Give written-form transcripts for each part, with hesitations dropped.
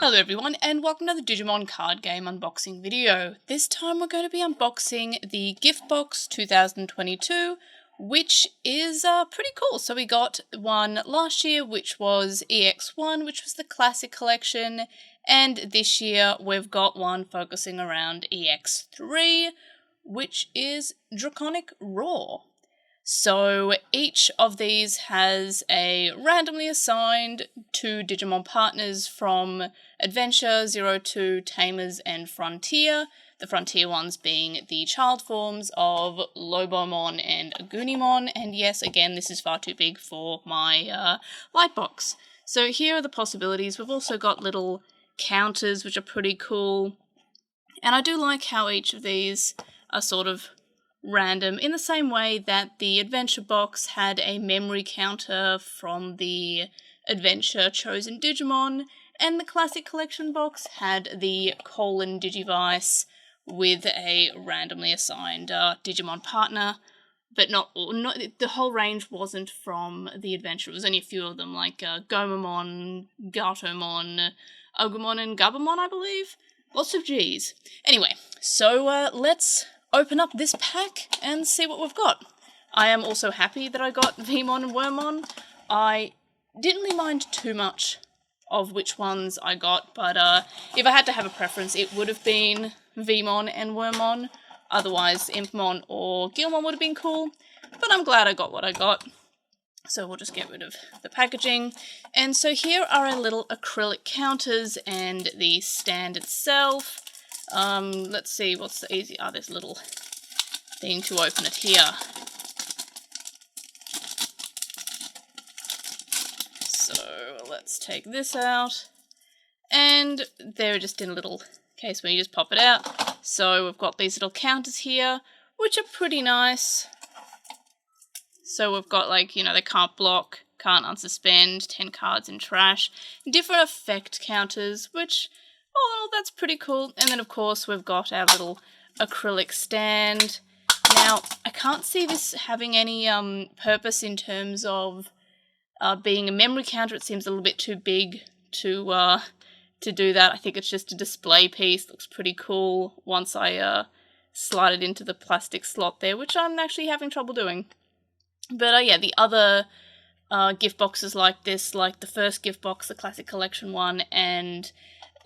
Hello everyone and welcome to the Digimon card game unboxing video. This time we're going to be unboxing the Gift Box 2022, which is pretty cool. So we got one last year which was EX1, which was the classic collection, and this year we've got one focusing around EX3, which is Draconic Roar. So each of these has a randomly assigned 2 Digimon partners from Adventure, 02, Tamers, and Frontier. The Frontier ones being the child forms of Lobomon and Agunimon. And yes, again, this is far too big for my light box. So here are the possibilities. We've also got little counters, which are pretty cool. And I do like how each of these are sort of random, in the same way that the Adventure box had a memory counter from the Adventure chosen Digimon, and the Classic Collection box had the Colon Digivice with a randomly assigned Digimon partner, but not the whole range wasn't from the Adventure. It was only a few of them, like Gomamon, Gatomon, Agumon, and Gabumon, I believe. Lots of G's. Anyway, so let's open up this pack and see what we've got. I am also happy that I got Vmon and Wormmon. I didn't really mind too much of which ones I got, but if I had to have a preference, it would have been Vmon and Wormmon. Otherwise, Impmon or Guilmon would have been cool, but I'm glad I got what I got. So we'll just get rid of the packaging. And so here are our little acrylic counters and the stand itself. Let's see, what's the easy... this little thing to open it here. So let's take this out. And they're just in a little case where you just pop it out. So we've got these little counters here, which are pretty nice. So we've got, like, you know, they can't block, can't unsuspend, 10 cards in trash. Different effect counters, which... oh, that's pretty cool. And then, of course, we've got our little acrylic stand. Now, I can't see this having any purpose in terms of being a memory counter. It seems a little bit too big to do that. I think it's just a display piece. Looks pretty cool once I slide it into the plastic slot there, which I'm actually having trouble doing. But yeah, the other gift boxes like this, like the first gift box, the Classic Collection one, and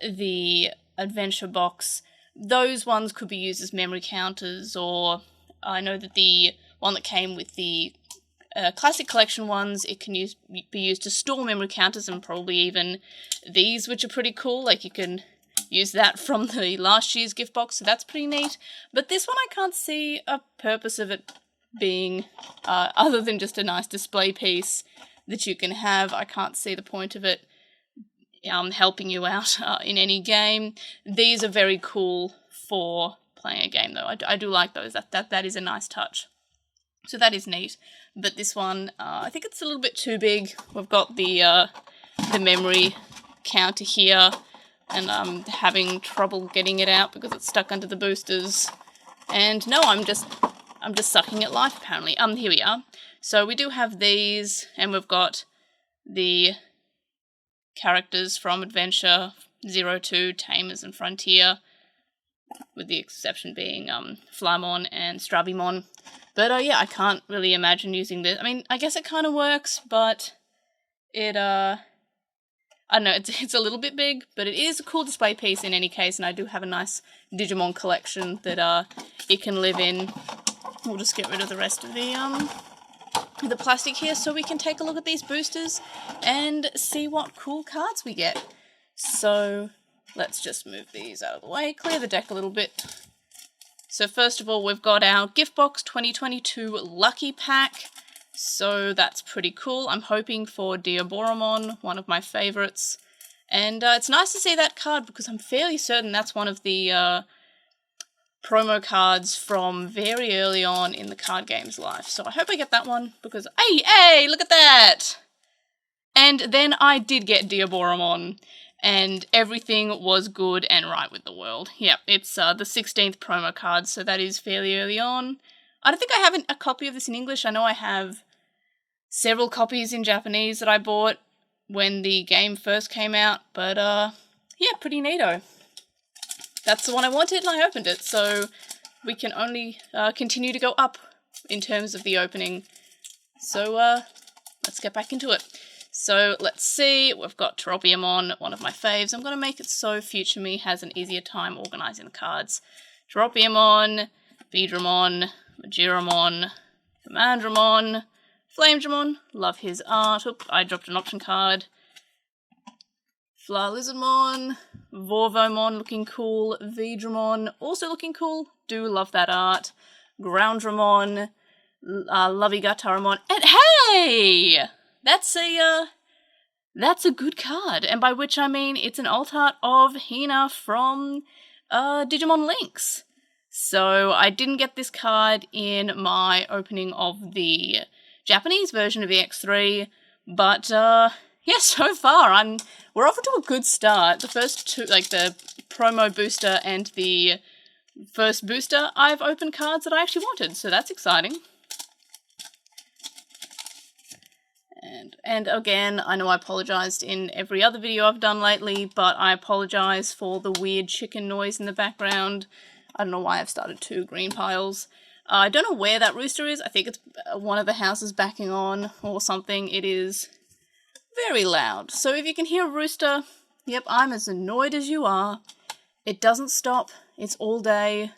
the Adventure box, those ones could be used as memory counters, or I know that the one that came with the Classic Collection ones, it can be used to store memory counters, and probably even these, which are pretty cool. Like, you can use that from the last year's gift box, so that's pretty neat. But this one I can't see a purpose of it being other than just a nice display piece that you can have. I can't see the point of it helping you out in any game. These are very cool for playing a game, though. I do like those. That is a nice touch. So that is neat. But this one, I think it's a little bit too big. We've got the memory counter here, and I'm having trouble getting it out because it's stuck under the boosters. And no, I'm just sucking at life, apparently. Here we are. So we do have these, and we've got the characters from Adventure, 02, Tamers, and Frontier, with the exception being Flamon and Strabimon. But yeah, I can't really imagine using this. I mean, I guess it kind of works, but it, I don't know, it's a little bit big, but it is a cool display piece in any case, and I do have a nice Digimon collection that it can live in. We'll just get rid of the rest of the plastic here so we can take a look at these boosters and see what cool cards we get. So let's just move these out of the way, clear the deck a little bit. So first of all, we've got our Gift Box 2022 Lucky Pack. So that's pretty cool. I'm hoping for Diaboromon, one of my favourites. And it's nice to see that card because I'm fairly certain that's one of the promo cards from very early on in the card game's life. So I hope I get that one because, hey, look at that! And then I did get Diaboromon, and everything was good and right with the world. Yep, it's the 16th promo card, so that is fairly early on. I don't think I have a copy of this in English. I know I have several copies in Japanese that I bought when the game first came out, but yeah, pretty neato. That's the one I wanted and I opened it, so we can only continue to go up in terms of the opening. So let's get back into it. So let's see, we've got Terropiamon, one of my faves. I'm going to make it so future me has an easier time organising the cards. Terropiamon, Beedramon, Magiramon, Commandramon, Flamedramon, love his art. Oop, I dropped an option card. Flalizamon, Vorvomon looking cool, Veedramon also looking cool, do love that art. Groundramon, Lovigattaramon, and hey! That's a good card, and by which I mean it's an alt art of Hina from Digimon Lynx. So I didn't get this card in my opening of the Japanese version of EX3, but yeah, so far we're off to a good start. The first two, like the promo booster and the first booster, I've opened cards that I actually wanted, so that's exciting. And again, I know I apologised in every other video I've done lately, but I apologise for the weird chicken noise in the background. I don't know why I've started 2 green piles. I don't know where that rooster is. I think it's one of the houses backing on or something. It is very loud. So if you can hear a rooster, yep, I'm as annoyed as you are. It doesn't stop. It's all day.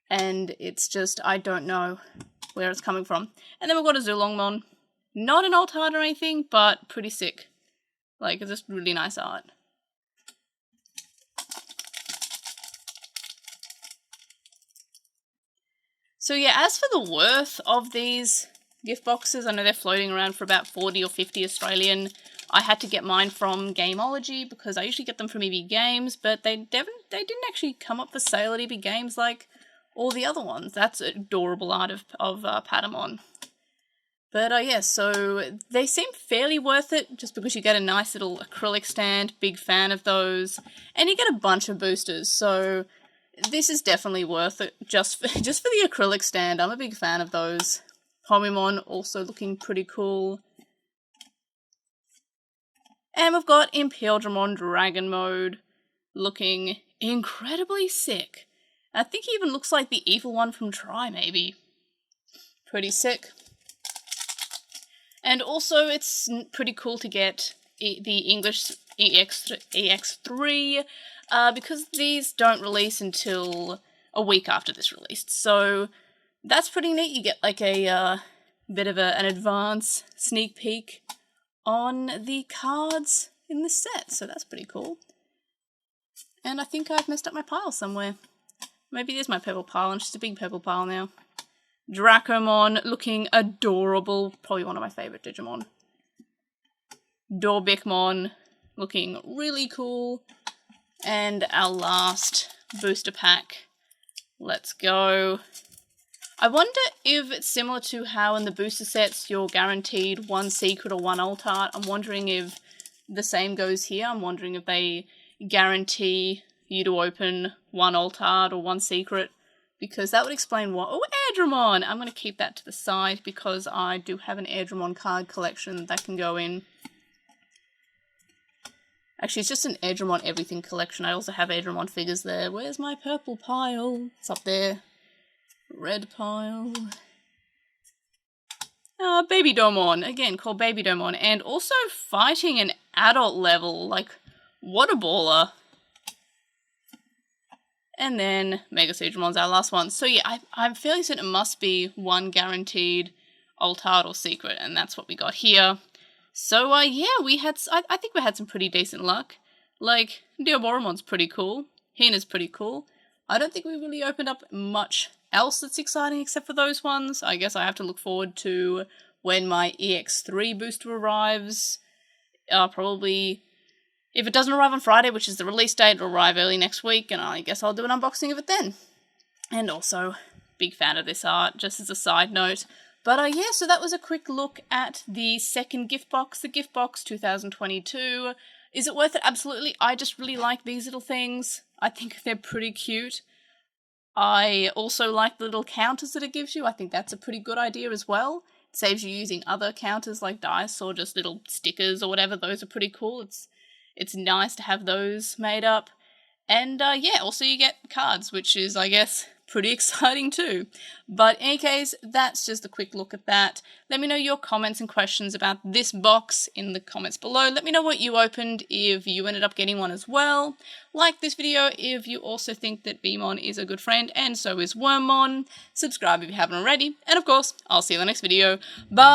And it's just, I don't know where it's coming from. And then we've got a Zulongmon. Not an alt art or anything, but pretty sick. Like, it's just really nice art. So yeah, as for the worth of these gift boxes, I know they're floating around for about 40 or 50 Australian. I had to get mine from Gameology because I usually get them from EB Games, but they didn't actually come up for sale at EB Games like all the other ones. That's adorable art of Patamon. But yeah, so they seem fairly worth it just because you get a nice little acrylic stand, big fan of those, and you get a bunch of boosters, so this is definitely worth it just for the acrylic stand. I'm a big fan of those. Pomimon also looking pretty cool. And we've got Imperialdramon Dragon Mode looking incredibly sick. I think he even looks like the evil one from Tri, maybe. Pretty sick. And also, it's pretty cool to get the English EX3 because these don't release until a week after this released. So that's pretty neat. You get like a bit of an advance sneak peek on the cards in this set. So that's pretty cool. And I think I've messed up my pile somewhere. Maybe there's my purple pile. I'm just a big purple pile now. Dracomon looking adorable. Probably one of my favourite Digimon. Dorbicmon looking really cool. And our last booster pack. Let's go. I wonder if it's similar to how in the booster sets you're guaranteed 1 secret or 1 alt art. I'm wondering if the same goes here. I'm wondering if they guarantee you to open 1 alt art or 1 secret. Because that would explain what... Oh, Airdramon! I'm going to keep that to the side because I do have an Airdramon card collection that can go in. Actually, it's just an Airdramon everything collection. I also have Airdramon figures there. Where's my purple pile? It's up there. Red pile. Babydomon. Again, called Babydomon. And also fighting an adult level. Like, what a baller. And then Mega Seedramon's our last one. So yeah, I'm fairly certain it must be 1 guaranteed alt art or secret, and that's what we got here. So yeah, I think we had some pretty decent luck. Like, Diaboromon's pretty cool. Hina's pretty cool. I don't think we really opened up much else that's exciting except for those ones. I guess I have to look forward to when my EX3 booster arrives. Probably... If it doesn't arrive on Friday, which is the release date, it'll arrive early next week, and I guess I'll do an unboxing of it then. And also, big fan of this art, just as a side note. But yeah, so that was a quick look at the second gift box, the Gift Box 2022. Is it worth it? Absolutely. I just really like these little things. I think they're pretty cute. I also like the little counters that it gives you. I think that's a pretty good idea as well. It saves you using other counters like dice or just little stickers or whatever. Those are pretty cool. it's nice to have those made up. And yeah, also you get cards, which is, I guess, pretty exciting too. But in any case, that's just a quick look at that. Let me know your comments and questions about this box in the comments below. Let me know what you opened, if you ended up getting one as well. Like this video if you also think that Veemon is a good friend, and so is Wormmon. Subscribe if you haven't already. And of course, I'll see you in the next video. Bye!